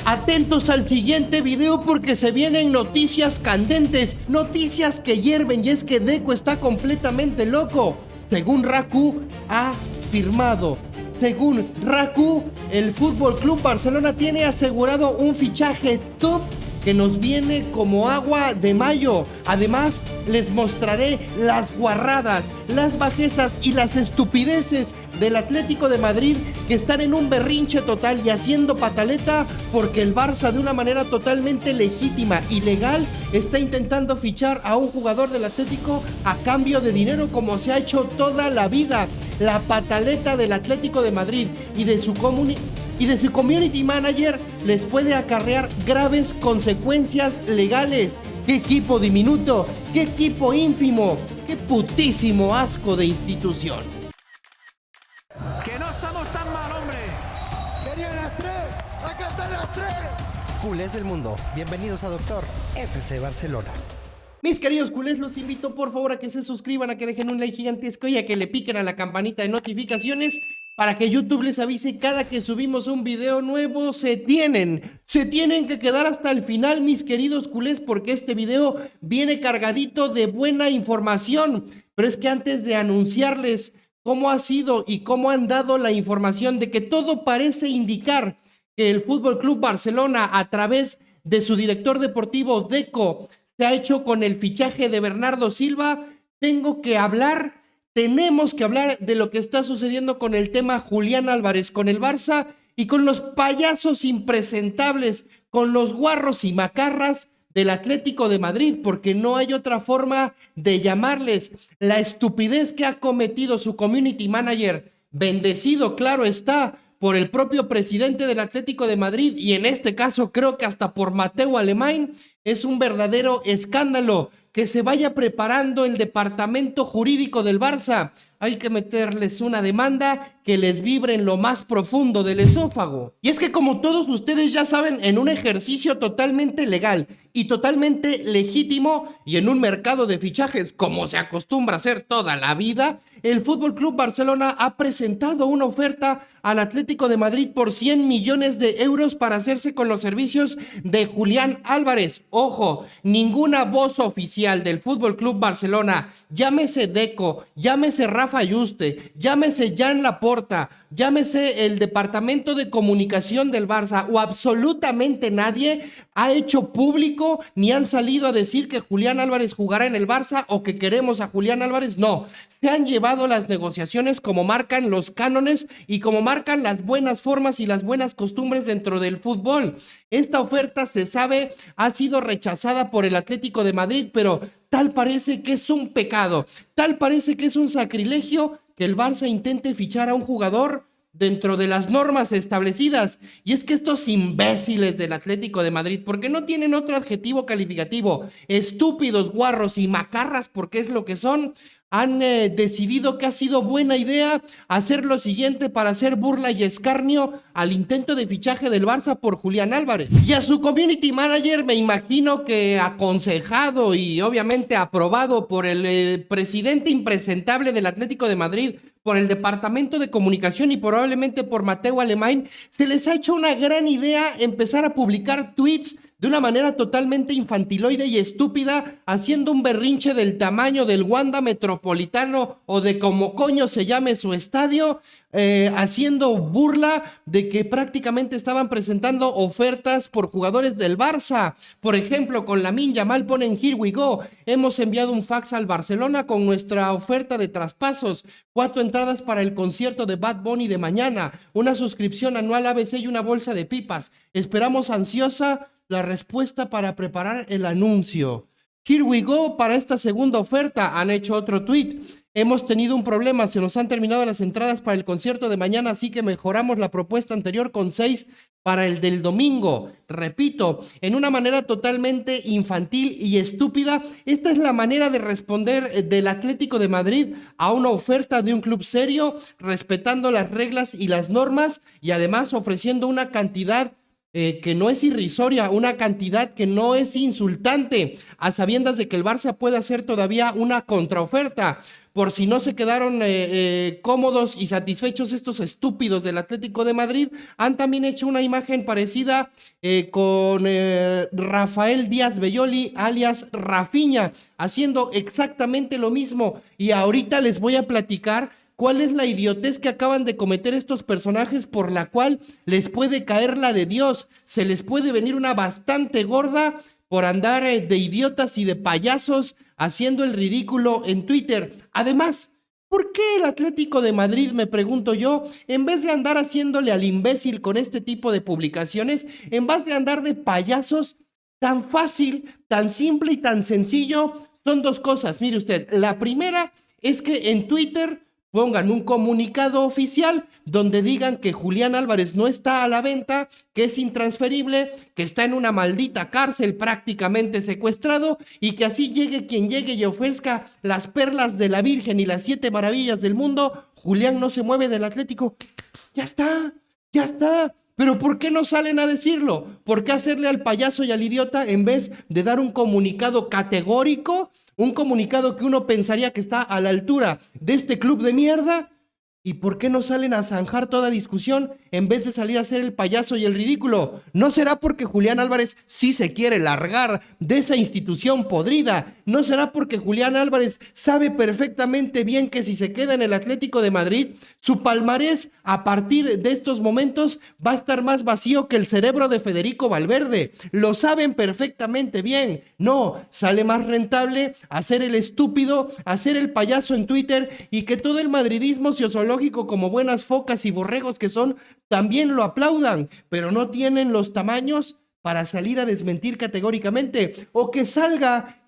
Atentos al siguiente video porque se vienen noticias candentes, noticias que hierven, y es que Deco está completamente loco. Según Raku ha firmado. Según Raku, el Fútbol Club Barcelona tiene asegurado un fichaje top que nos viene como agua de mayo. Además, les mostraré las guarradas, las bajezas y las estupideces del Atlético de Madrid, que están en un berrinche total y haciendo pataleta porque el Barça, de una manera totalmente legítima y legal, está intentando fichar a un jugador del Atlético a cambio de dinero, como se ha hecho toda la vida. La pataleta del Atlético de Madrid y de su community manager les puede acarrear graves consecuencias legales. ¡Qué equipo diminuto! ¡Qué equipo ínfimo! ¡Qué putísimo asco de institución! ¡Que no estamos tan mal, hombre! ¡Querían las tres! ¡Acá están las tres! Culés del mundo, bienvenidos a Doctor FC Barcelona. Mis queridos culés, los invito por favor a que se suscriban, a que dejen un like gigantesco y a que le piquen a la campanita de notificaciones para que YouTube les avise cada que subimos un video nuevo. Se tienen que quedar hasta el final, mis queridos culés, porque este video viene cargadito de buena información. Pero es que antes de anunciarles cómo ha sido y cómo han dado la información de que todo parece indicar que el Fútbol Club Barcelona, a través de su director deportivo Deco, se ha hecho con el fichaje de Bernardo Silva, tenemos que hablar de lo que está sucediendo con el tema Julián Álvarez, con el Barça y con los payasos impresentables, con los guarros y macarras del Atlético de Madrid, porque no hay otra forma de llamarles. La estupidez que ha cometido su community manager, bendecido, claro está, por el propio presidente del Atlético de Madrid, y en este caso creo que hasta por Mateu Alemany, es un verdadero escándalo. Que se vaya preparando el departamento jurídico del Barça. Hay que meterles una demanda que les vibre en lo más profundo del esófago. Y es que, como todos ustedes ya saben, en un ejercicio totalmente legal y totalmente legítimo, y en un mercado de fichajes como se acostumbra a hacer toda la vida, el Fútbol Club Barcelona ha presentado una oferta al Atlético de Madrid por 100 millones de euros para hacerse con los servicios de Julián Álvarez. Ojo, ninguna voz oficial del Fútbol Club Barcelona, llámese Deco, llámese Rafa Yuste, llámese Jan Laporta, llámese el departamento de comunicación del Barça, o absolutamente nadie ha hecho público ni han salido a decir que Julián Álvarez jugará en el Barça o que queremos a Julián Álvarez. No, se han llevado las negociaciones como marcan los cánones y como marcan las buenas formas y las buenas costumbres dentro del fútbol. Esta oferta, se sabe, ha sido rechazada por el Atlético de Madrid, pero tal parece que es un pecado, tal parece que es un sacrilegio que el Barça intente fichar a un jugador dentro de las normas establecidas. Y es que estos imbéciles del Atlético de Madrid, porque no tienen otro adjetivo calificativo, estúpidos, guarros y macarras, porque es lo que son, han decidido que ha sido buena idea hacer lo siguiente para hacer burla y escarnio al intento de fichaje del Barça por Julián Álvarez. Y a su community manager, me imagino que aconsejado y obviamente aprobado por el presidente impresentable del Atlético de Madrid, por el departamento de comunicación y probablemente por Mateu Alemany, se les ha hecho una gran idea empezar a publicar tweets de una manera totalmente infantiloide y estúpida, haciendo un berrinche del tamaño del Wanda Metropolitano o de como coño se llame su estadio, haciendo burla de que prácticamente estaban presentando ofertas por jugadores del Barça. Por ejemplo, con Lamine Yamal ponen "Here we go, hemos enviado un fax al Barcelona con nuestra oferta de traspasos, 4 entradas para el concierto de Bad Bunny de mañana, una suscripción anual ABC y una bolsa de pipas. Esperamos ansiosa la respuesta para preparar el anuncio. Here we go para esta segunda oferta", han hecho otro tweet. "Hemos tenido un problema, se nos han terminado las entradas para el concierto de mañana, así que mejoramos la propuesta anterior con 6 para el del domingo". Repito, en una manera totalmente infantil y estúpida, esta es la manera de responder del Atlético de Madrid a una oferta de un club serio, respetando las reglas y las normas, y además ofreciendo una cantidad que no es irrisoria, una cantidad que no es insultante, a sabiendas de que el Barça puede hacer todavía una contraoferta. por si no se quedaron cómodos y satisfechos estos estúpidos del Atlético de Madrid, han también hecho una imagen parecida con Rafael Díaz Belloli, alias Rafinha, haciendo exactamente lo mismo. Y ahorita les voy a platicar cuál es la idiotez que acaban de cometer estos personajes, por la cual les puede caer la de Dios. Se les puede venir una bastante gorda por andar de idiotas y de payasos haciendo el ridículo en Twitter. Además, ¿por qué el Atlético de Madrid, me pregunto yo, en vez de andar haciéndole al imbécil con este tipo de publicaciones, en vez de andar de payasos, tan fácil, tan simple y tan sencillo, son dos cosas? Mire usted, la primera es que en Twitter pongan un comunicado oficial donde digan que Julián Álvarez no está a la venta, que es intransferible, que está en una maldita cárcel prácticamente secuestrado, y que así llegue quien llegue y ofrezca las perlas de la Virgen y las 7 maravillas del mundo, Julián no se mueve del Atlético. Ya está, ya está. Pero ¿por qué no salen a decirlo? ¿Por qué hacerle al payaso y al idiota en vez de dar un comunicado categórico? Un comunicado que uno pensaría que está a la altura de este club de mierda. ¿Y por qué no salen a zanjar toda discusión en vez de salir a hacer el payaso y el ridículo? ¿No será porque Julián Álvarez sí se quiere largar de esa institución podrida? ¿No será porque Julián Álvarez sabe perfectamente bien que si se queda en el Atlético de Madrid, su palmarés a partir de estos momentos va a estar más vacío que el cerebro de Federico Valverde? Lo saben perfectamente bien. No, sale más rentable hacer el estúpido, hacer el payaso en Twitter, y que todo el madridismo sociológico, como buenas focas y borregos que son, también lo aplaudan, pero no tienen los tamaños para salir a desmentir categóricamente. O que salga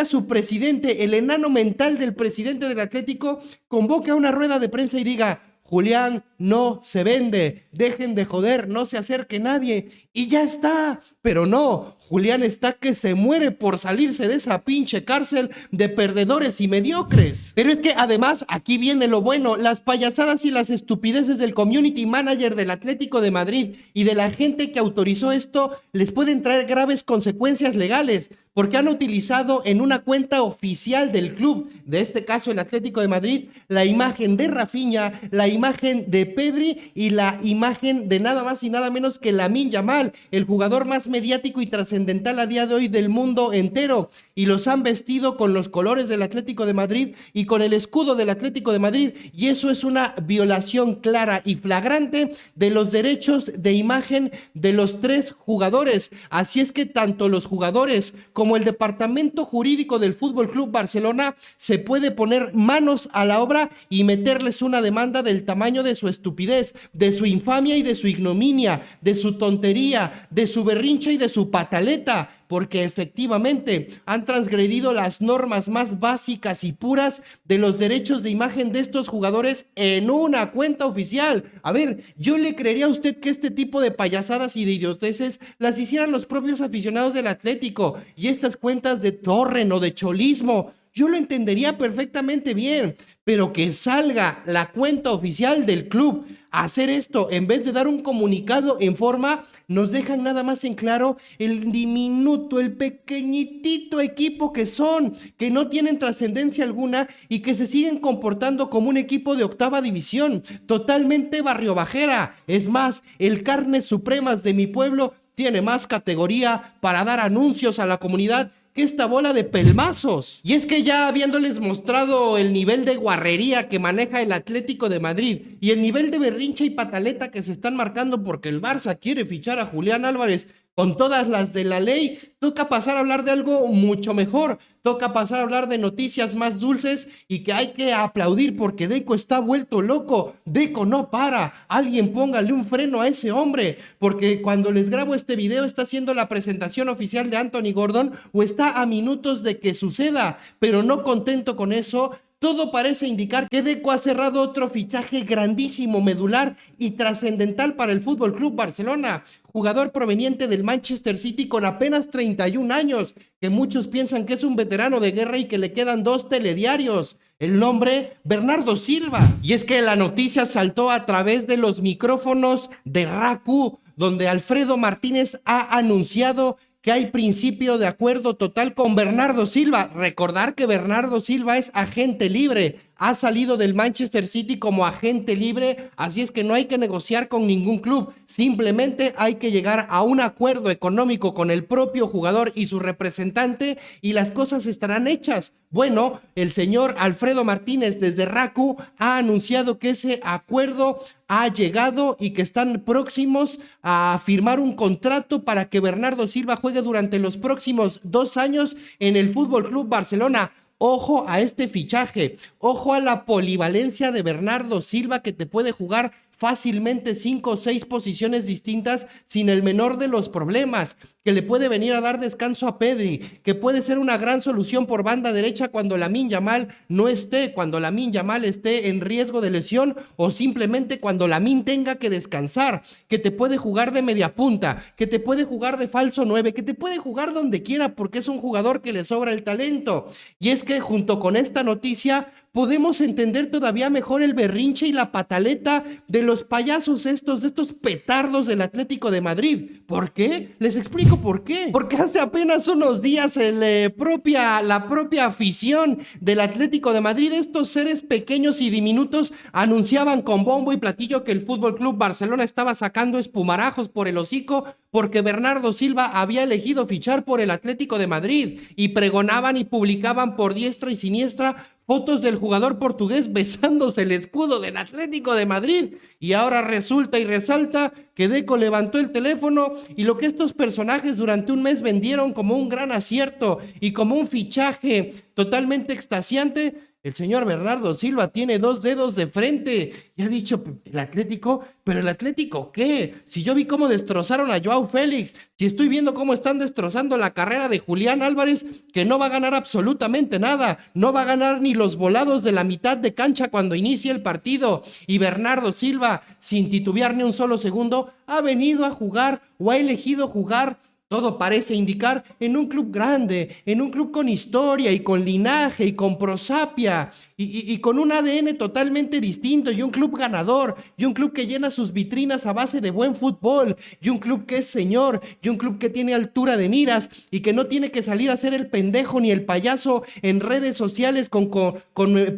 su presidente, el enano mental del presidente del Atlético, convoque a una rueda de prensa y diga: Julián no se vende, dejen de joder, no se acerque nadie, y ya está. Pero no, Julián está que se muere por salirse de esa pinche cárcel de perdedores y mediocres. Pero es que además, aquí viene lo bueno: las payasadas y las estupideces del community manager del Atlético de Madrid y de la gente que autorizó esto les pueden traer graves consecuencias legales, porque han utilizado en una cuenta oficial del club, de este caso el Atlético de Madrid, la imagen de Rafinha, la imagen de Pedri y la imagen de nada más y nada menos que Lamine Yamal, el jugador más mediático y trascendental a día de hoy del mundo entero, y los han vestido con los colores del Atlético de Madrid y con el escudo del Atlético de Madrid, y eso es una violación clara y flagrante de los derechos de imagen de los 3 jugadores. Así es que tanto los jugadores como el departamento jurídico del Fútbol Club Barcelona se puede poner manos a la obra y meterles una demanda del tamaño de su estupidez, de su infamia y de su ignominia, de su tontería, de su berrinche y de su pataleta, porque efectivamente han transgredido las normas más básicas y puras de los derechos de imagen de estos jugadores en una cuenta oficial. A ver, yo le creería a usted que este tipo de payasadas y de idioteces las hicieran los propios aficionados del Atlético, y estas cuentas de torren o de cholismo, yo lo entendería perfectamente bien, pero que salga la cuenta oficial del club a hacer esto en vez de dar un comunicado en forma, nos dejan nada más en claro el diminuto, el pequeñitito equipo que son, que no tienen trascendencia alguna y que se siguen comportando como un equipo de 8ª división, totalmente barriobajera. Es más, el Carnes Supremas de mi pueblo tiene más categoría para dar anuncios a la comunidad que esta bola de pelmazos. Y es que ya habiéndoles mostrado el nivel de guarrería que maneja el Atlético de Madrid y el nivel de berrinche y pataleta que se están marcando porque el Barça quiere fichar a Julián Álvarez con todas las de la ley, toca pasar a hablar de algo mucho mejor, toca pasar a hablar de noticias más dulces y que hay que aplaudir porque Deco está vuelto loco. Deco no para, alguien póngale un freno a ese hombre, porque cuando les grabo este video está haciendo la presentación oficial de Anthony Gordon o está a minutos de que suceda, pero no contento con eso, todo parece indicar que Deco ha cerrado otro fichaje grandísimo, medular y trascendental para el Fútbol Club Barcelona. Jugador proveniente del Manchester City con apenas 31 años, que muchos piensan que es un veterano de guerra y que le quedan 2 telediarios. El nombre, Bernardo Silva. Y es que la noticia saltó a través de los micrófonos de RACU, donde Alfredo Martínez ha anunciado que hay principio de acuerdo total con Bernardo Silva. Recordar que Bernardo Silva es agente libre, ha salido del Manchester City como agente libre, así es que no hay que negociar con ningún club, simplemente hay que llegar a un acuerdo económico con el propio jugador y su representante y las cosas estarán hechas. Bueno, el señor Alfredo Martínez desde RACU ha anunciado que ese acuerdo ha llegado y que están próximos a firmar un contrato para que Bernardo Silva juegue durante los próximos 2 años en el Fútbol Club Barcelona. Ojo a este fichaje, ojo a la polivalencia de Bernardo Silva, que te puede jugar fácilmente 5 o 6 posiciones distintas sin el menor de los problemas, que le puede venir a dar descanso a Pedri, que puede ser una gran solución por banda derecha cuando Lamine Yamal no esté, cuando Lamine Yamal esté en riesgo de lesión o simplemente cuando Lamine tenga que descansar, que te puede jugar de media punta, que te puede jugar de falso 9, que te puede jugar donde quiera porque es un jugador que le sobra el talento. Y es que junto con esta noticia podemos entender todavía mejor el berrinche y la pataleta de los payasos de estos petardos del Atlético de Madrid. ¿Por qué? Les explico por qué. Porque hace apenas unos días la propia afición del Atlético de Madrid, estos seres pequeños y diminutos, anunciaban con bombo y platillo que el Fútbol Club Barcelona estaba sacando espumarajos por el hocico porque Bernardo Silva había elegido fichar por el Atlético de Madrid, y pregonaban y publicaban por diestra y siniestra fotos del jugador portugués besándose el escudo del Atlético de Madrid. Y ahora resulta y resalta que Deco levantó el teléfono y lo que estos personajes durante un mes vendieron como un gran acierto y como un fichaje totalmente extasiante, el señor Bernardo Silva tiene 2 dedos de frente y ha dicho, ¿el Atlético? ¿Pero el Atlético qué? Si yo vi cómo destrozaron a Joao Félix, si estoy viendo cómo están destrozando la carrera de Julián Álvarez, que no va a ganar absolutamente nada, no va a ganar ni los volados de la mitad de cancha cuando inicie el partido, y Bernardo Silva, sin titubear ni un solo segundo, ha venido a jugar o ha elegido jugar. Todo parece indicar en un club grande, en un club con historia y con linaje y con prosapia y con un ADN totalmente distinto, y un club ganador, y un club que llena sus vitrinas a base de buen fútbol, y un club que es señor, y un club que tiene altura de miras y que no tiene que salir a ser el pendejo ni el payaso en redes sociales con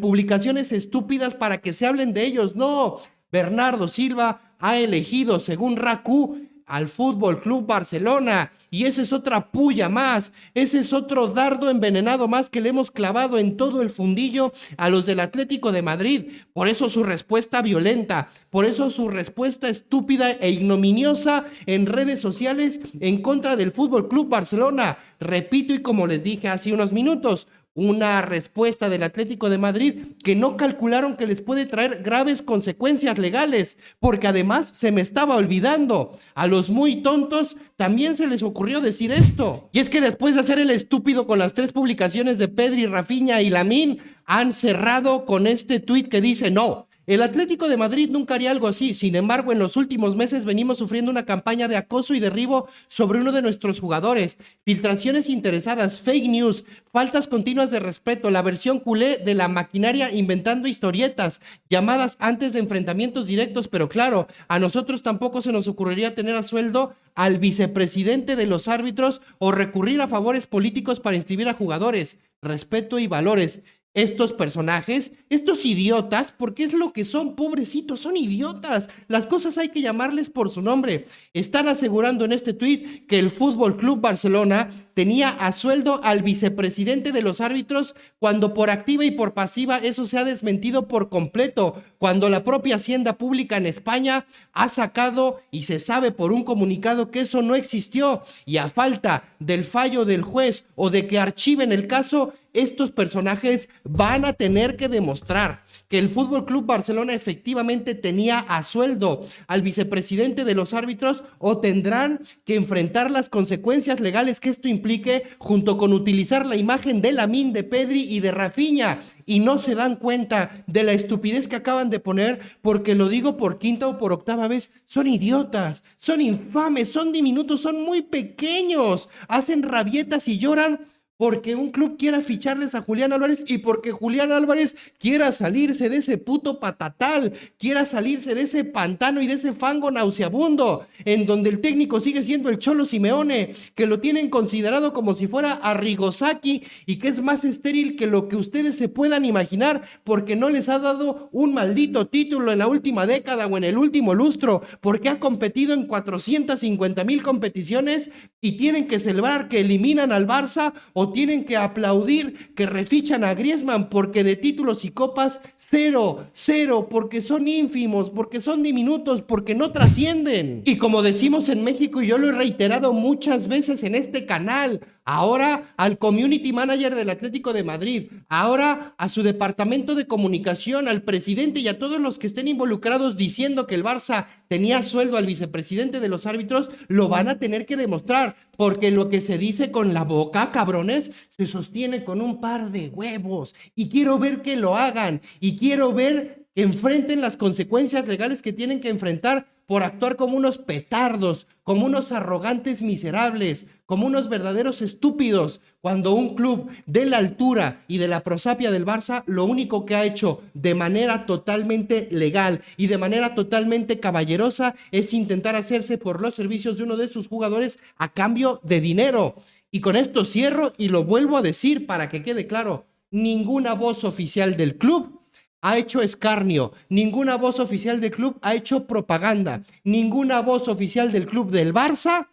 publicaciones estúpidas para que se hablen de ellos. No, Bernardo Silva ha elegido, según RACU, al Fútbol Club Barcelona, y esa es otra puya más, ese es otro dardo envenenado más que le hemos clavado en todo el fundillo a los del Atlético de Madrid. Por eso su respuesta violenta, por eso su respuesta estúpida e ignominiosa en redes sociales en contra del Fútbol Club Barcelona. Repito, y como les dije hace unos minutos, una respuesta del Atlético de Madrid que no calcularon que les puede traer graves consecuencias legales, porque además se me estaba olvidando, a los muy tontos también se les ocurrió decir esto. Y es que después de hacer el estúpido con las 3 publicaciones de Pedri, Rafinha y Lamine, han cerrado con este tuit que dice: no, el Atlético de Madrid nunca haría algo así. Sin embargo, en los últimos meses venimos sufriendo una campaña de acoso y derribo sobre uno de nuestros jugadores, filtraciones interesadas, fake news, faltas continuas de respeto, la versión culé de la maquinaria inventando historietas, llamadas antes de enfrentamientos directos, pero claro, a nosotros tampoco se nos ocurriría tener a sueldo al vicepresidente de los árbitros o recurrir a favores políticos para inscribir a jugadores. Respeto y valores. Estos personajes, estos idiotas, porque es lo que son, pobrecitos, son idiotas. Las cosas hay que llamarles por su nombre. Están asegurando en este tuit que el Fútbol Club Barcelona tenía a sueldo al vicepresidente de los árbitros, cuando por activa y por pasiva eso se ha desmentido por completo, cuando la propia Hacienda Pública en España ha sacado y se sabe por un comunicado que eso no existió, y a falta del fallo del juez o de que archiven el caso, estos personajes van a tener que demostrar que el Fútbol Club Barcelona efectivamente tenía a sueldo al vicepresidente de los árbitros, o tendrán que enfrentar las consecuencias legales que esto implique, junto con utilizar la imagen de Lamine, de Pedri y de Rafinha. Y no se dan cuenta de la estupidez que acaban de poner, porque lo digo por 5ª o por 8ª vez, son idiotas, son infames, son diminutos, son muy pequeños, hacen rabietas y lloran porque un club quiera ficharles a Julián Álvarez y porque Julián Álvarez quiera salirse de ese puto patatal, quiera salirse de ese pantano y de ese fango nauseabundo, en donde el técnico sigue siendo el Cholo Simeone, que lo tienen considerado como si fuera Arrigosaki y que es más estéril que lo que ustedes se puedan imaginar, porque no les ha dado un maldito título en la última década o en el último lustro, porque ha competido en 450,000 competiciones y tienen que celebrar que eliminan al Barça o tienen que aplaudir que refichan a Griezmann, porque de títulos y copas cero, porque son ínfimos, porque son diminutos, porque no trascienden. Y como decimos en México, y yo lo he reiterado muchas veces en este canal, ahora al community manager del Atlético de Madrid, ahora a su departamento de comunicación, al presidente y a todos los que estén involucrados diciendo que el Barça tenía sueldo al vicepresidente de los árbitros, lo van a tener que demostrar, porque lo que se dice con la boca, cabrones, se sostiene con un par de huevos, y quiero ver que lo hagan, y quiero ver que enfrenten las consecuencias legales que tienen que enfrentar por actuar como unos petardos, como unos arrogantes miserables, como unos verdaderos estúpidos, cuando un club de la altura y de la prosapia del Barça lo único que ha hecho de manera totalmente legal y de manera totalmente caballerosa es intentar hacerse por los servicios de uno de sus jugadores a cambio de dinero. Y con esto cierro y lo vuelvo a decir para que quede claro, ninguna voz oficial del club ha hecho escarnio, ninguna voz oficial del club ha hecho propaganda, ninguna voz oficial del club del Barça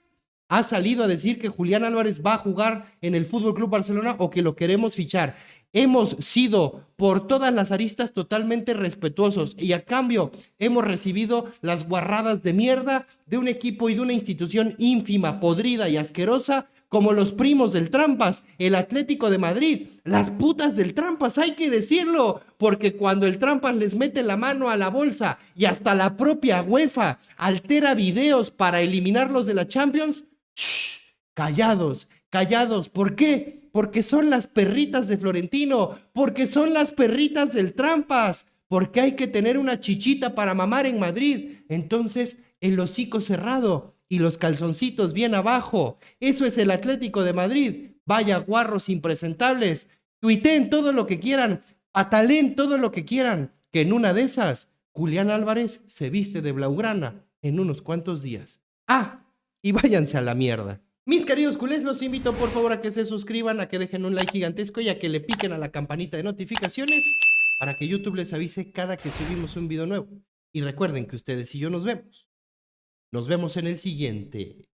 ha salido a decir que Julián Álvarez va a jugar en el FC Barcelona o que lo queremos fichar. Hemos sido por todas las aristas totalmente respetuosos y a cambio hemos recibido las guarradas de mierda de un equipo y de una institución ínfima, podrida y asquerosa como los primos del Trampas, el Atlético de Madrid, las putas del Trampas, hay que decirlo, porque cuando el Trampas les mete la mano a la bolsa y hasta la propia UEFA altera videos para eliminarlos de la Champions, ¡shh! Callados, callados, ¿por qué? Porque son las perritas de Florentino, porque son las perritas del Trampas, porque hay que tener una chichita para mamar en Madrid, entonces el hocico cerrado y los calzoncitos bien abajo. Eso es el Atlético de Madrid. Vaya guarros impresentables. Tuiteen todo lo que quieran, ataleen todo lo que quieran, que en una de esas, Julián Álvarez se viste de blaugrana en unos cuantos días. Ah, y váyanse a la mierda. Mis queridos culés, los invito por favor a que se suscriban, a que dejen un like gigantesco y a que le piquen a la campanita de notificaciones para que YouTube les avise cada que subimos un video nuevo. Y recuerden que ustedes y yo nos vemos. Nos vemos en el siguiente.